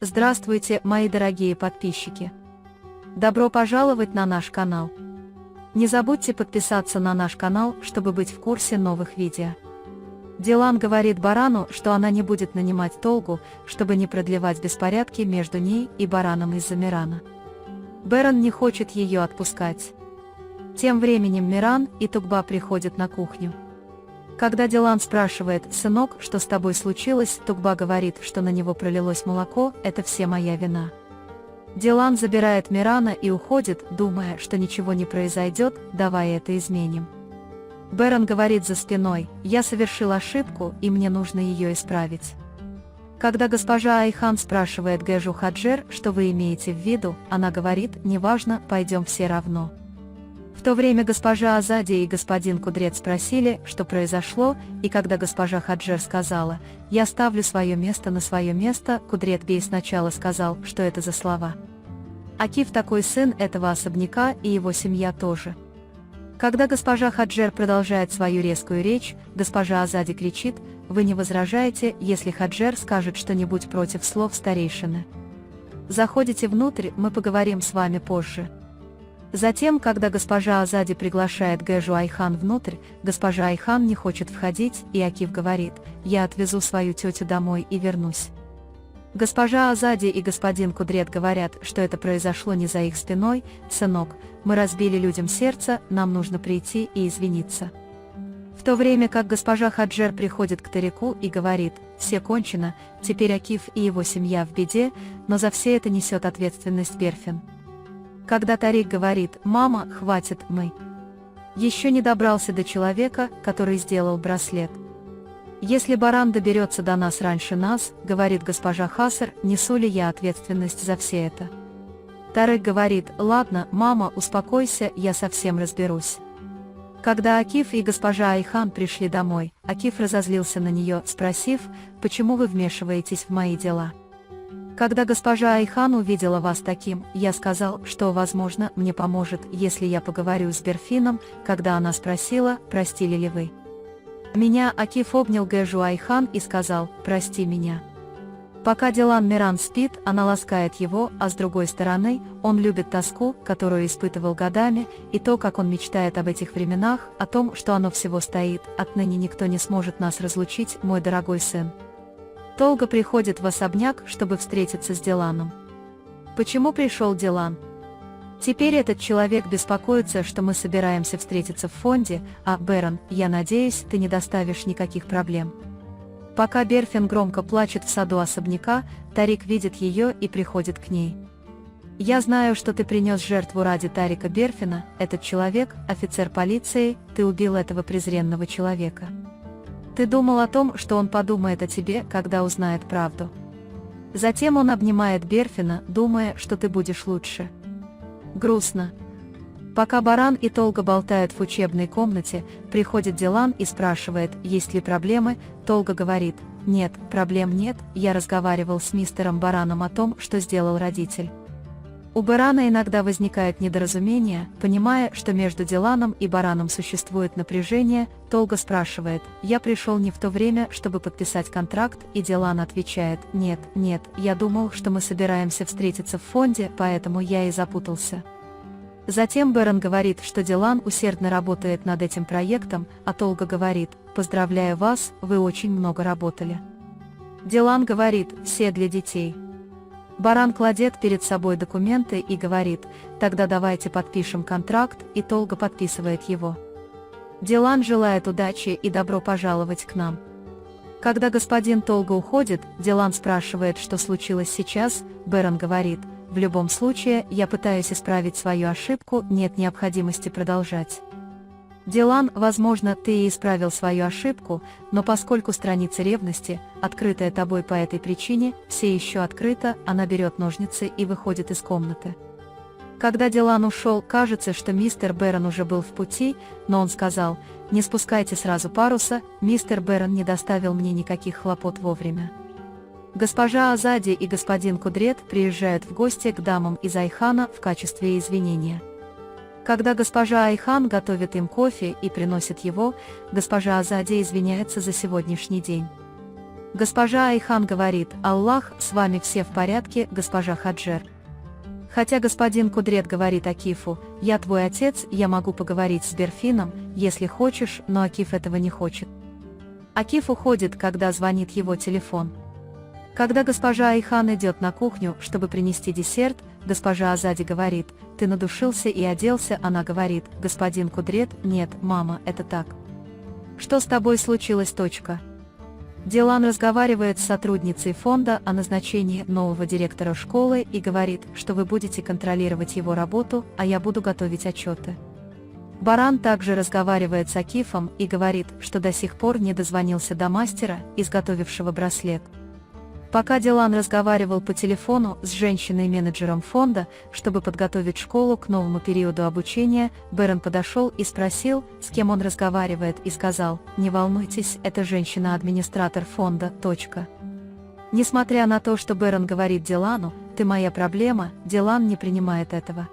Здравствуйте, мои дорогие подписчики! Добро пожаловать на наш канал! Не забудьте подписаться на наш канал, чтобы быть в курсе новых видео. Дилан говорит Барану, что она не будет нанимать Толгу, чтобы не продлевать беспорядки между ней и Бараном из-за Мирана. Берон не хочет ее отпускать. Тем временем Миран и Тугба приходят на кухню. Когда Дилан спрашивает: «Сынок, что с тобой случилось?», Тугба говорит, что на него пролилось молоко, это все моя вина. Дилан забирает Мирана и уходит, думая, что ничего не произойдет, давай это изменим. Берон говорит за спиной: «Я совершил ошибку, и мне нужно ее исправить». Когда госпожа Айхан спрашивает Гэжу Хаджер, что вы имеете в виду, она говорит: «Неважно, пойдем все равно». В то время госпожа Азади и господин Кудрет спросили, что произошло, и когда госпожа Хаджер сказала: «Я ставлю свое место на свое место», Кудрет Бей сначала сказал, что это за слова. Акиф такой сын этого особняка, и его семья тоже. Когда госпожа Хаджер продолжает свою резкую речь, госпожа Азади кричит: «Вы не возражаете, если Хаджер скажет что-нибудь против слов старейшины? Заходите внутрь, мы поговорим с вами позже». Затем, когда госпожа Азади приглашает Гэжу Айхан внутрь, госпожа Айхан не хочет входить, и Акиф говорит: «Я отвезу свою тетю домой и вернусь». Госпожа Азади и господин Кудрет говорят, что это произошло не за их спиной: «Сынок, мы разбили людям сердце, нам нужно прийти и извиниться». В то время как госпожа Хаджер приходит к Тарику и говорит: «Все кончено, теперь Акиф и его семья в беде, но за все это несет ответственность Берфин». Когда Тарик говорит: «Мама, хватит, мы еще не добрался до человека, который сделал браслет. Если Баран доберется до нас раньше нас, — говорит госпожа Хасар, — несу ли я ответственность за все это?» Тарик говорит: «Ладно, мама, успокойся, я совсем разберусь». Когда Акиф и госпожа Айхан пришли домой, Акиф разозлился на нее, спросив: «Почему вы вмешиваетесь в мои дела? Когда госпожа Айхан увидела вас таким, я сказал, что, возможно, мне поможет, если я поговорю с Берфином», когда она спросила: «Простили ли вы меня?», Акиф обнял Гэжу Айхан и сказал: «Прости меня». Пока Дилан Миран спит, она ласкает его, а с другой стороны, он любит тоску, которую испытывал годами, и то, как он мечтает об этих временах, о том, что оно всего стоит: «Отныне никто не сможет нас разлучить, мой дорогой сын». Толга приходит в особняк, чтобы встретиться с Диланом. Почему пришел Дилан? Теперь этот человек беспокоится, что мы собираемся встретиться в фонде, а, Берон, я надеюсь, ты не доставишь никаких проблем. Пока Берфин громко плачет в саду особняка, Тарик видит ее и приходит к ней. «Я знаю, что ты принес жертву ради Тарика Берфина, этот человек, офицер полиции, ты убил этого презренного человека. Ты думал о том, что он подумает о тебе, когда узнает правду. Затем он обнимает Берфина, думая, что ты будешь лучше». Грустно. Пока Баран и Толга болтают в учебной комнате, приходит Дилан и спрашивает, есть ли проблемы. Толга говорит: «Нет, проблем нет, я разговаривал с мистером Бараном о том, что сделал родитель». У Барана иногда возникает недоразумение, понимая, что между Диланом и Бараном существует напряжение. Толга спрашивает: «Я пришел не в то время, чтобы подписать контракт», и Дилан отвечает: «Нет, я думал, что мы собираемся встретиться в фонде, поэтому я и запутался». Затем Берон говорит, что Дилан усердно работает над этим проектом, а Толга говорит: «Поздравляю вас, вы очень много работали». Дилан говорит: «Все для детей». Баран кладет перед собой документы и говорит: «Тогда давайте подпишем контракт», и Толга подписывает его. Дилан желает удачи и добро пожаловать к нам. Когда господин Толга уходит, Дилан спрашивает, что случилось сейчас. Берон говорит: «В любом случае, я пытаюсь исправить свою ошибку, нет необходимости продолжать». Дилан: «Возможно, ты и исправил свою ошибку, но поскольку страница ревности, открытая тобой по этой причине, все еще открыта», она берет ножницы и выходит из комнаты. Когда Дилан ушел, кажется, что мистер Берон уже был в пути, но он сказал: «Не спускайте сразу паруса, мистер Берон не доставил мне никаких хлопот вовремя». Госпожа Азади и господин Кудрет приезжают в гости к дамам из Айхана в качестве извинения. Когда госпожа Айхан готовит им кофе и приносит его, госпожа Азади извиняется за сегодняшний день. Госпожа Айхан говорит: «Аллах, с вами все в порядке, госпожа Хаджер». Хотя господин Кудрет говорит Акифу: «Я твой отец, я могу поговорить с Берфином, если хочешь», но Акиф этого не хочет. Акиф уходит, когда звонит его телефон. Когда госпожа Айхан идет на кухню, чтобы принести десерт, госпожа Азади говорит: «Ты надушился и оделся?» Она говорит: «Господин Кудрет, нет, мама, это так». «Что с тобой случилось?» Дилан разговаривает с сотрудницей фонда о назначении нового директора школы и говорит, что вы будете контролировать его работу, а я буду готовить отчеты. Баран также разговаривает с Акифом и говорит, что до сих пор не дозвонился до мастера, изготовившего браслет. Пока Дилан разговаривал по телефону с женщиной-менеджером фонда, чтобы подготовить школу к новому периоду обучения, Бэрон подошел и спросил, с кем он разговаривает, и сказал: «Не волнуйтесь, это женщина-администратор фонда. Несмотря на то, что Бэрон говорит Дилану: «Ты моя проблема», Дилан не принимает этого.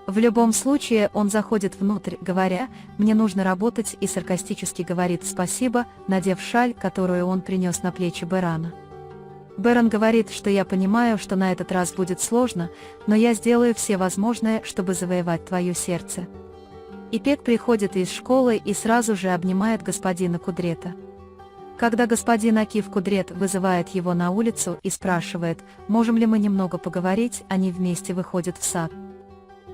В любом случае он заходит внутрь, говоря: «Мне нужно работать», и саркастически говорит «спасибо», надев шаль, которую он принес на плечи Бэрона. Бэрон говорит, что я понимаю, что на этот раз будет сложно, но я сделаю все возможное, чтобы завоевать твое сердце. Ипек приходит из школы и сразу же обнимает господина Кудрета. Когда господин Акиф Кудрет вызывает его на улицу и спрашивает, можем ли мы немного поговорить, они вместе выходят в сад.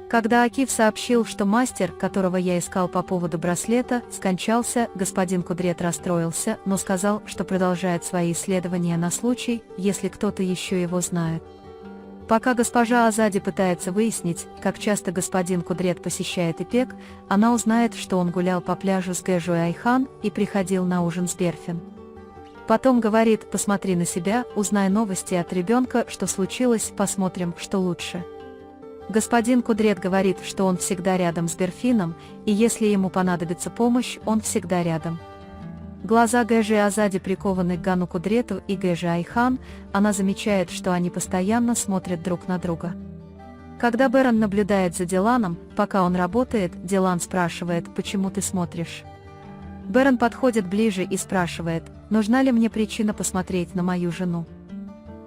Когда Акиф сообщил, что мастер, которого я искал по поводу браслета, скончался, господин Кудрет расстроился, но сказал, что продолжает свои исследования на случай, если кто-то еще его знает. Пока госпожа Азади пытается выяснить, как часто господин Кудрет посещает Ипек, она узнает, что он гулял по пляжу с Гэжой Айхан и приходил на ужин с Берфин. Потом говорит: «Посмотри на себя, узнай новости от ребенка, что случилось, посмотрим, что лучше». Господин Кудрет говорит, что он всегда рядом с Берфином, и если ему понадобится помощь, он всегда рядом. Глаза Гэжи Азади прикованы к Гану Кудрету и Гэжи Айхан, она замечает, что они постоянно смотрят друг на друга. Когда Бэрон наблюдает за Диланом, пока он работает, Дилан спрашивает: «Почему ты смотришь?» Бэрон подходит ближе и спрашивает: «Нужна ли мне причина посмотреть на мою жену?»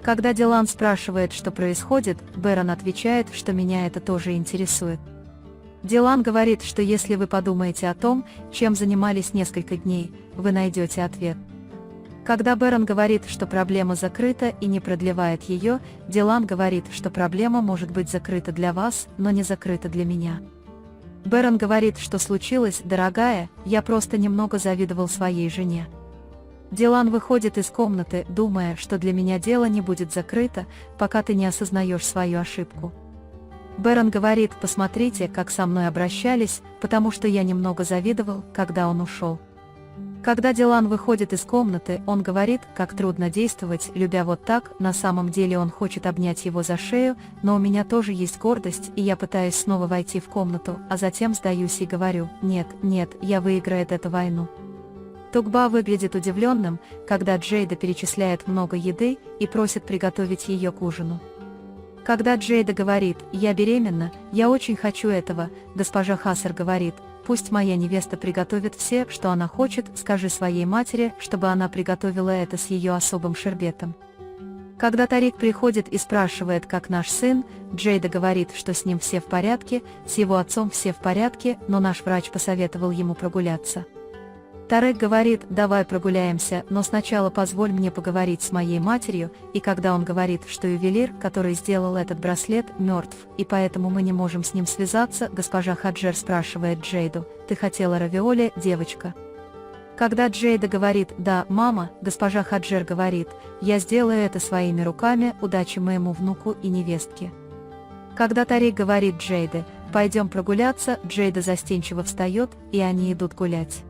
Когда Дилан спрашивает, что происходит, Бэрон отвечает, что меня это тоже интересует. Дилан говорит, что если вы подумаете о том, чем занимались несколько дней, вы найдете ответ. Когда Бэрон говорит, что проблема закрыта и не продлевает ее, Дилан говорит, что проблема может быть закрыта для вас, но не закрыта для меня. Бэрон говорит, что случилось: «Дорогая, я просто немного завидовал своей жене». Дилан выходит из комнаты, думая, что для меня дело не будет закрыто, пока ты не осознаешь свою ошибку. Бэрон говорит: «Посмотрите, как со мной обращались, потому что я немного завидовал, когда он ушел». Когда Дилан выходит из комнаты, он говорит, как трудно действовать, любя вот так, на самом деле он хочет обнять его за шею, но у меня тоже есть гордость, и я пытаюсь снова войти в комнату, а затем сдаюсь и говорю: «Нет, нет, я выиграю эту войну». Тугба выглядит удивленным, когда Джейда перечисляет много еды и просит приготовить ее к ужину. Когда Джейда говорит: «Я беременна, я очень хочу этого», госпожа Хассер говорит: «Пусть моя невеста приготовит все, что она хочет, скажи своей матери, чтобы она приготовила это с ее особым шербетом». Когда Тарик приходит и спрашивает, как наш сын, Джейда говорит, что с ним все в порядке, с его отцом все в порядке, но наш врач посоветовал ему прогуляться. Тарек говорит: «Давай прогуляемся, но сначала позволь мне поговорить с моей матерью», и когда он говорит, что ювелир, который сделал этот браслет, мертв, и поэтому мы не можем с ним связаться, госпожа Хаджер спрашивает Джейду: «Ты хотела равиоли, девочка?» Когда Джейда говорит: «Да, мама», госпожа Хаджер говорит: «Я сделаю это своими руками, удачи моему внуку и невестке». Когда Тарик говорит Джейде: «Пойдем прогуляться», Джейда застенчиво встает, и они идут гулять.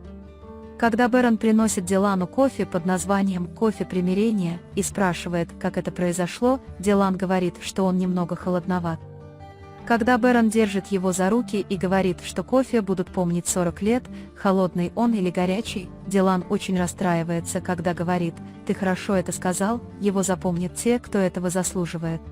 Когда Бэрон приносит Дилану кофе под названием «Кофе примирения» и спрашивает, как это произошло, Дилан говорит, что он немного холодноват. Когда Бэрон держит его за руки и говорит, что кофе будут помнить 40 лет, холодный он или горячий, Дилан очень расстраивается, когда говорит: «Ты хорошо это сказал, его запомнят те, кто этого заслуживает».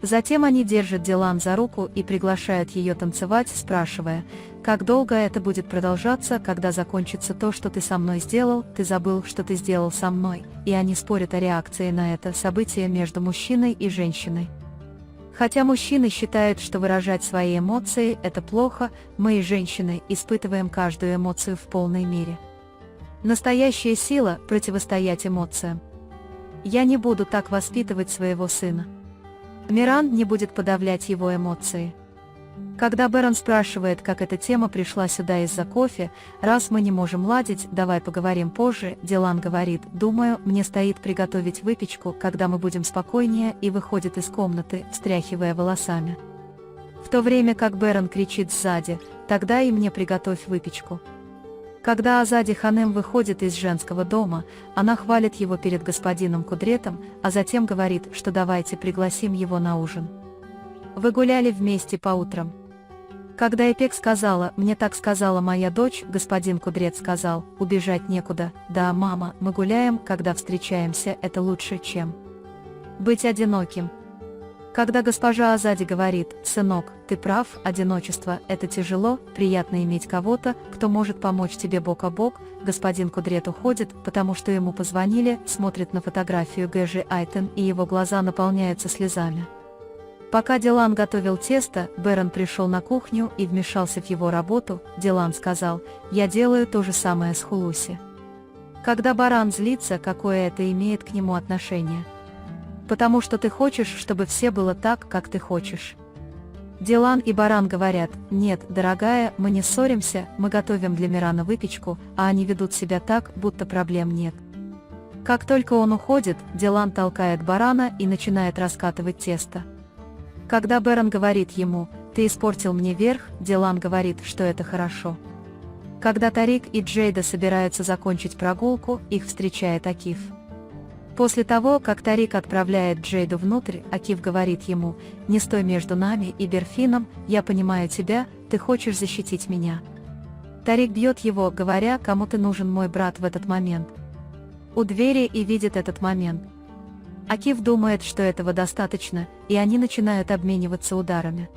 Затем они держат Дилан за руку и приглашают ее танцевать, спрашивая, как долго это будет продолжаться, когда закончится то, что ты со мной сделал, ты забыл, что ты сделал со мной, и они спорят о реакции на это событие между мужчиной и женщиной. Хотя мужчины считают, что выражать свои эмоции – это плохо, мы и женщины испытываем каждую эмоцию в полной мере. Настоящая сила – противостоять эмоциям. Я не буду так воспитывать своего сына. Миран не будет подавлять его эмоции. Когда Бэрон спрашивает, как эта тема пришла сюда из-за кофе, раз мы не можем ладить, давай поговорим позже, Дилан говорит, думаю, мне стоит приготовить выпечку, когда мы будем спокойнее, и выходит из комнаты, встряхивая волосами. В то время как Бэрон кричит сзади, тогда и мне приготовь выпечку. Когда Азади Ханем выходит из женского дома, она хвалит его перед господином Кудретом, а затем говорит, что давайте пригласим его на ужин. Вы гуляли вместе по утрам. Когда Эпек сказала, мне так сказала моя дочь, господин Кудрет сказал, убежать некуда, да, мама, мы гуляем, когда встречаемся, это лучше, чем быть одиноким. Когда госпожа Азади говорит, сынок, ты прав, одиночество – это тяжело, приятно иметь кого-то, кто может помочь тебе бок о бок, господин Кудрет уходит, потому что ему позвонили, смотрит на фотографию Гэжи Айтен и его глаза наполняются слезами. Пока Дилан готовил тесто, Бэрон пришел на кухню и вмешался в его работу, Дилан сказал, я делаю то же самое с Хулуси. Когда баран злится, какое это имеет к нему отношение? Потому что ты хочешь, чтобы все было так, как ты хочешь. Дилан и Баран говорят, нет, дорогая, мы не ссоримся, мы готовим для Мирана выпечку, а они ведут себя так, будто проблем нет. Как только он уходит, Дилан толкает Барана и начинает раскатывать тесто. Когда Бэрон говорит ему, ты испортил мне верх, Дилан говорит, что это хорошо. Когда Тарик и Джейда собираются закончить прогулку, их встречает Акиф. После того, как Тарик отправляет Джейду внутрь, Акиф говорит ему, «Не стой между нами и Берфином, я понимаю тебя, ты хочешь защитить меня». Тарик бьет его, говоря, кому ты нужен мой брат в этот момент. У двери и видит этот момент. Акиф думает, что этого достаточно, и они начинают обмениваться ударами.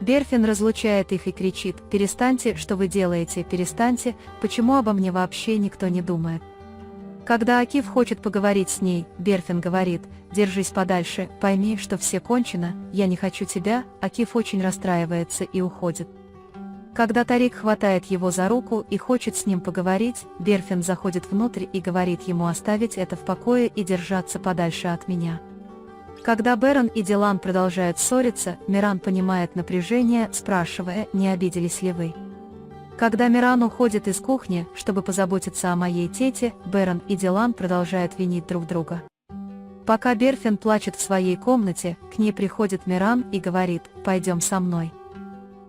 Берфин разлучает их и кричит, «Перестаньте, что вы делаете, перестаньте, почему обо мне вообще никто не думает?» Когда Акиф хочет поговорить с ней, Берфин говорит, «Держись подальше, пойми, что все кончено, я не хочу тебя», Акиф очень расстраивается и уходит. Когда Тарик хватает его за руку и хочет с ним поговорить, Берфин заходит внутрь и говорит ему оставить это в покое и держаться подальше от меня. Когда Бэрон и Дилан продолжают ссориться, Миран понимает напряжение, спрашивая, не обиделись ли вы. Когда Миран уходит из кухни, чтобы позаботиться о моей тете, Бэрон и Дилан продолжают винить друг друга. Пока Берфин плачет в своей комнате, к ней приходит Миран и говорит, «Пойдем со мной».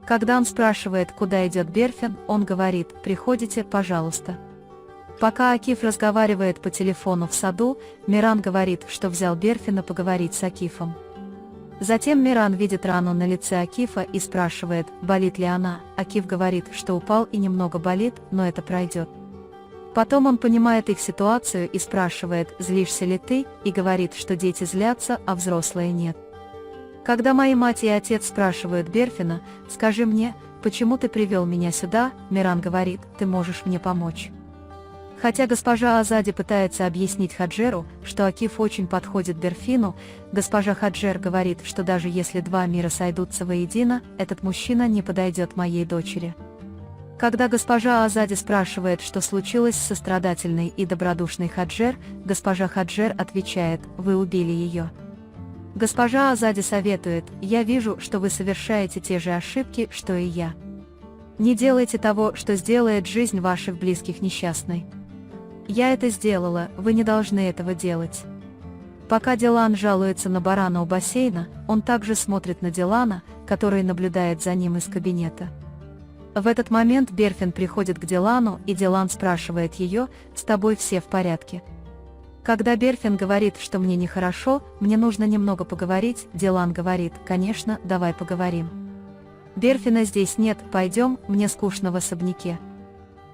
Когда он спрашивает, куда идет Берфин, он говорит, «Приходите, пожалуйста». Пока Акиф разговаривает по телефону в саду, Миран говорит, что взял Берфина поговорить с Акифом. Затем Миран видит рану на лице Акифа и спрашивает, болит ли она. Акиф говорит, что упал и немного болит, но это пройдет. Потом он понимает их ситуацию и спрашивает, злишься ли ты, и говорит, что дети злятся, а взрослые нет. Когда мои мать и отец спрашивают Берфина, скажи мне, почему ты привел меня сюда, Миран говорит, ты можешь мне помочь. Хотя госпожа Азади пытается объяснить Хаджеру, что Акиф очень подходит Берфину, госпожа Хаджер говорит, что даже если два мира сойдутся воедино, этот мужчина не подойдет моей дочери. Когда госпожа Азади спрашивает, что случилось с сострадательной и добродушной Хаджер, госпожа Хаджер отвечает, вы убили ее. Госпожа Азади советует, я вижу, что вы совершаете те же ошибки, что и я. Не делайте того, что сделает жизнь ваших близких несчастной. Я это сделала, вы не должны этого делать. Пока Дилан жалуется на барана у бассейна, он также смотрит на Дилана, который наблюдает за ним из кабинета. В этот момент Берфин приходит к Дилану, и Дилан спрашивает ее, «С тобой все в порядке?» Когда Берфин говорит, что мне нехорошо, мне нужно немного поговорить, Дилан говорит, «Конечно, давай поговорим». Берфина здесь нет, пойдем, мне скучно в особняке.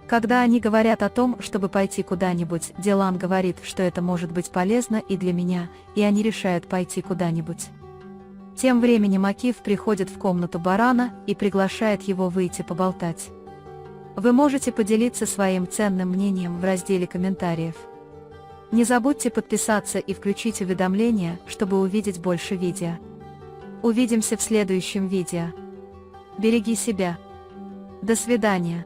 Когда они говорят о том, чтобы пойти куда-нибудь, Дилан говорит, что это может быть полезно и для меня, и они решают пойти куда-нибудь. Тем временем Акиф приходит в комнату барана и приглашает его выйти поболтать. Вы можете поделиться своим ценным мнением в разделе комментариев. Не забудьте подписаться и включить уведомления, чтобы увидеть больше видео. Увидимся в следующем видео. Береги себя. До свидания.